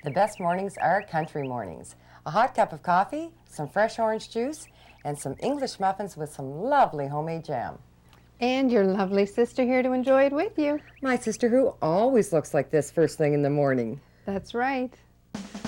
The best mornings are country mornings. A hot cup of coffee, some fresh orange juice, and some English muffins with some lovely homemade jam. And your lovely sister here to enjoy it with you. My sister who always looks like this first thing in the morning. That's right.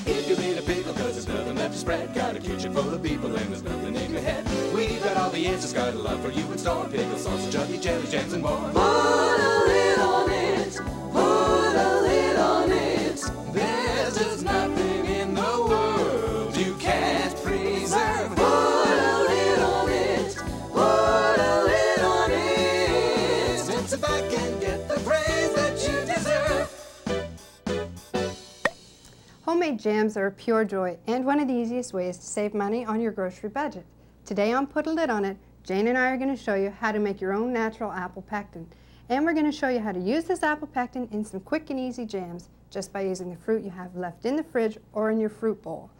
If you're in a pickle, cause there's nothing left to spread, got a kitchen full of people and there's nothing in your head, we've got all the answers, got a lot for you in store. Pickles, sausage, chutney, jelly, jams, and more. Put a lid on it, put a lid on it. There's just nothing in the world you can't preserve. Put a lid on it, put a lid on it. And sit back and get the praise that you deserve. Homemade jams are a pure joy and one of the easiest ways to save money on your grocery budget. Today on Put a Lid on It, Jane and I are going to show you how to make your own natural apple pectin. And we're going to show you how to use this apple pectin in some quick and easy jams just by using the fruit you have left in the fridge or in your fruit bowl.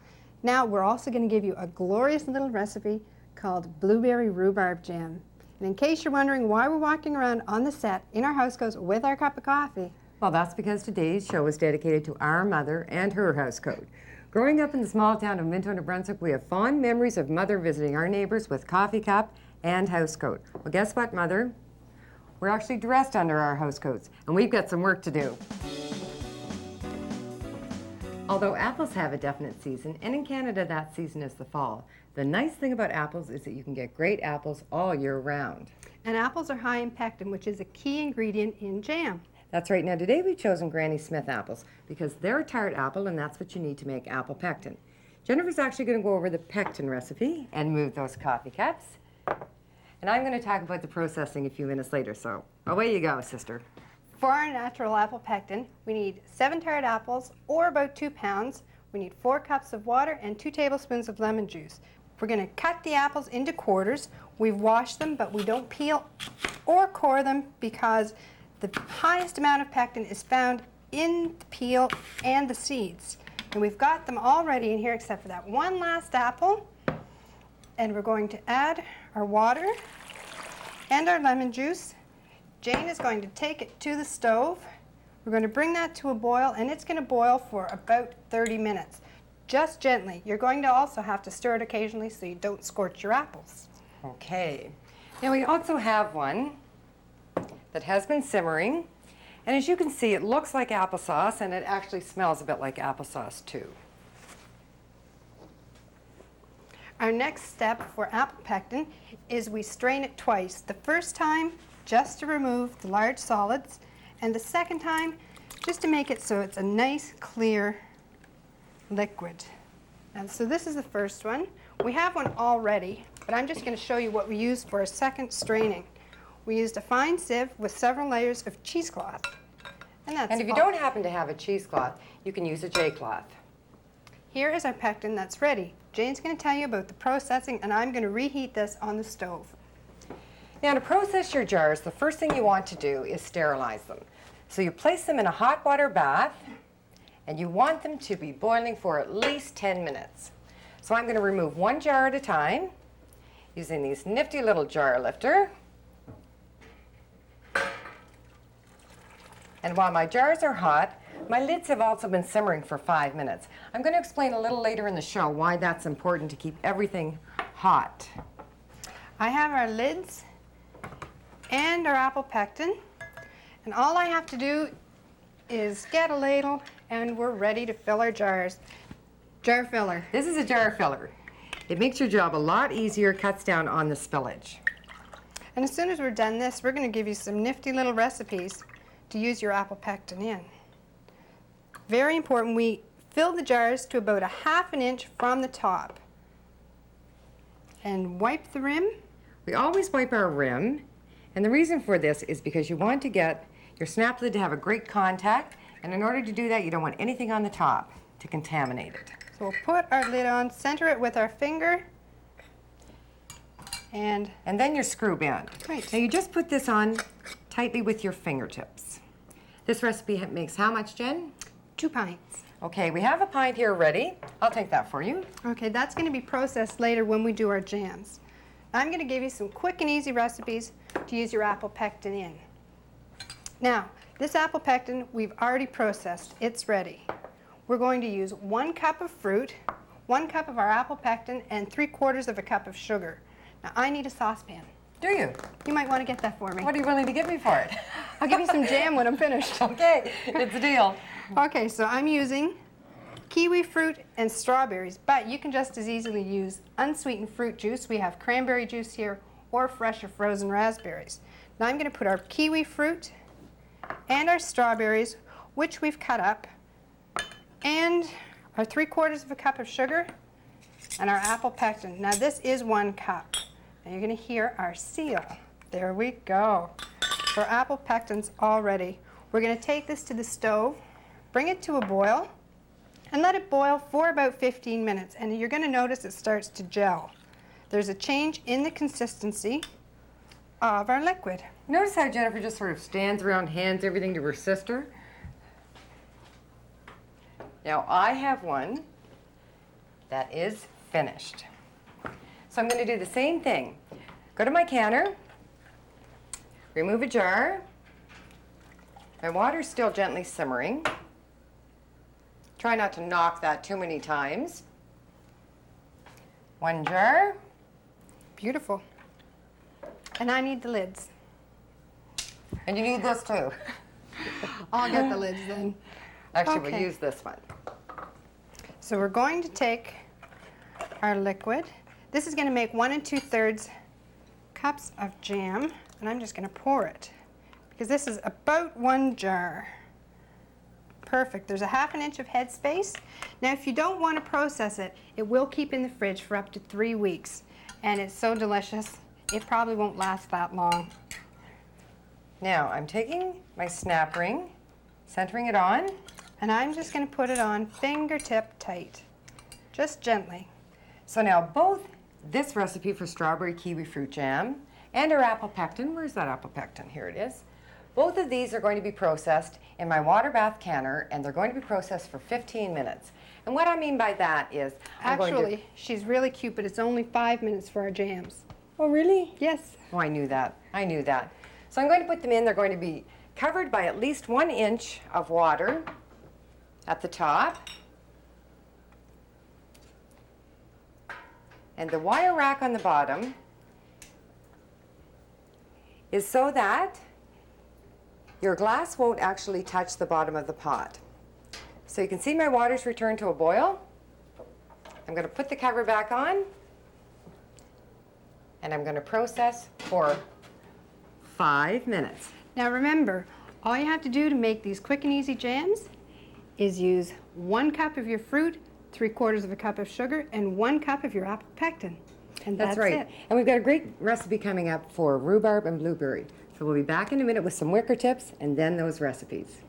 Now we're also going to give you a glorious little recipe called blueberry rhubarb jam. And in case you're wondering why we're walking around on the set in our housecoats with our cup of coffee, Well, that's because today's show is dedicated to our mother and her housecoat. Growing up in the small town of Minto, New Brunswick, we have fond memories of Mother visiting our neighbors with coffee cup and housecoat. Well, guess what, Mother? We're actually dressed under our housecoats, and we've got some work to do. Although apples have a definite season, and in Canada that season is the fall, the nice thing about apples is that you can get great apples all year round. and apples are high in pectin, which is a key ingredient in jam. That's right. Now today we've chosen Granny Smith apples because they're a tart apple and that's what you need to make apple pectin. Jennifer's actually going to go over the pectin recipe and move those coffee cups. And I'm going to talk about the processing a few minutes later, so away you go, sister. For our natural apple pectin, we need 7 tart apples, or about 2 pounds. We need 4 cups of water and 2 tablespoons of lemon juice. We're going to cut the apples into quarters. We've washed them, but we don't peel or core them because the highest amount of pectin is found in the peel and the seeds. And we've got them all ready in here except for that one last apple. And we're going to add our water and our lemon juice. Jane is going to take it to the stove. We're going to bring that to a boil, and it's going to boil for about 30 minutes. Just gently. You're going to also have to stir it occasionally so you don't scorch your apples. Okay. Now we also have one that has been simmering, and as you can see, it looks like applesauce, and it actually smells a bit like applesauce too. Our next step for apple pectin is we strain it twice. The first time just to remove the large solids, and the second time just to make it so it's a nice clear liquid. And so this is the first one. We have one already, but I'm just going to show you what we used for a second straining. We used a fine sieve with several layers of cheesecloth. And if you don't happen to have a cheesecloth, you can use a J-cloth. Here is our pectin that's ready. Jane's going to tell you about the processing, and I'm going to reheat this on the stove. Now to process your jars, the first thing you want to do is sterilize them. So you place them in a hot water bath, and you want them to be boiling for at least 10 minutes. So I'm going to remove one jar at a time using these nifty little jar lifter. And while my jars are hot, my lids have also been simmering for 5 minutes. I'm going to explain a little later in the show why that's important to keep everything hot. I have our lids and our apple pectin, and all I have to do is get a ladle and we're ready to fill our jars. Jar filler. This is a jar filler. It makes your job a lot easier, cuts down on the spillage. And as soon as we're done this, we're going to give you some nifty little recipes to use your apple pectin in. Very important, we fill the jars to about 1/2 inch from the top. And wipe the rim. We always wipe our rim, and the reason for this is because you want to get your snap lid to have a great contact, and in order to do that, you don't want anything on the top to contaminate it. So we'll put our lid on, center it with our finger, and then your screw band. Right. Now you just put this on tightly with your fingertips. This recipe makes how much, Jen? 2 pints. Okay, we have a pint here ready. I'll take that for you. Okay, that's going to be processed later when we do our jams. I'm going to give you some quick and easy recipes to use your apple pectin in. Now, this apple pectin we've already processed. It's ready. we're going to use 1 cup of fruit, 1 cup of our apple pectin, and 3/4 of a cup of sugar. Now I need a saucepan. Do you? You might want to get that for me. What are you willing to give me for it? I'll give you some jam when I'm finished. Okay, it's a deal. Okay, so I'm using kiwi fruit and strawberries, but you can just as easily use unsweetened fruit juice. We have cranberry juice here, or fresh or frozen raspberries. Now I'm going to put our kiwi fruit and our strawberries, which we've cut up, and our 3/4 of a cup of sugar and our apple pectin. Now this is 1 cup. Now you're going to hear our seal. There we go. Our apple pectin's all ready. We're going to take this to the stove, bring it to a boil, and let it boil for about 15 minutes. And you're going to notice it starts to gel. There's a change in the consistency of our liquid. Notice how Jennifer just sort of stands around, hands everything to her sister? Now I have one that is finished. So I'm going to do the same thing. Go to my canner, remove a jar. My water's still gently simmering. Try not to knock that too many times. 1 jar. Beautiful. And I need the lids. And you need this too. I'll get the lids then. Actually, Okay. we'll use this one. So we're going to take our liquid. This is going to make 1 2/3 cups of jam, and I'm just going to pour it because this is about 1 jar. Perfect. There's a 1/2 inch of headspace. Now if you don't want to process it, it will keep in the fridge for up to 3 weeks, and it's so delicious it probably won't last that long. Now I'm taking my snap ring, centering it on. And I'm just going to put it on fingertip tight, just gently. So now both this recipe for strawberry kiwi fruit jam and our apple pectin, where's that apple pectin? Here it is. Both of these are going to be processed in my water bath canner, and they're going to be processed for 15 minutes. And what I mean by that is Actually, she's really cute, but it's only 5 minutes for our jams. Oh really? Yes. Oh, I knew that. I knew that. So I'm going to put them in. They're going to be covered by at least 1 inch of water at the top. And the wire rack on the bottom is so that your glass won't actually touch the bottom of the pot. So you can see my water's returned to a boil. I'm going to put the cover back on, and I'm going to process for 5 minutes. Now remember, all you have to do to make these quick and easy jams is use 1 cup of your fruit, 3/4 of a cup of sugar, and 1 cup of your apple pectin. And that's right. it. And we've got a great recipe coming up for rhubarb and blueberry. So we'll be back in a minute with some wicker tips and then those recipes.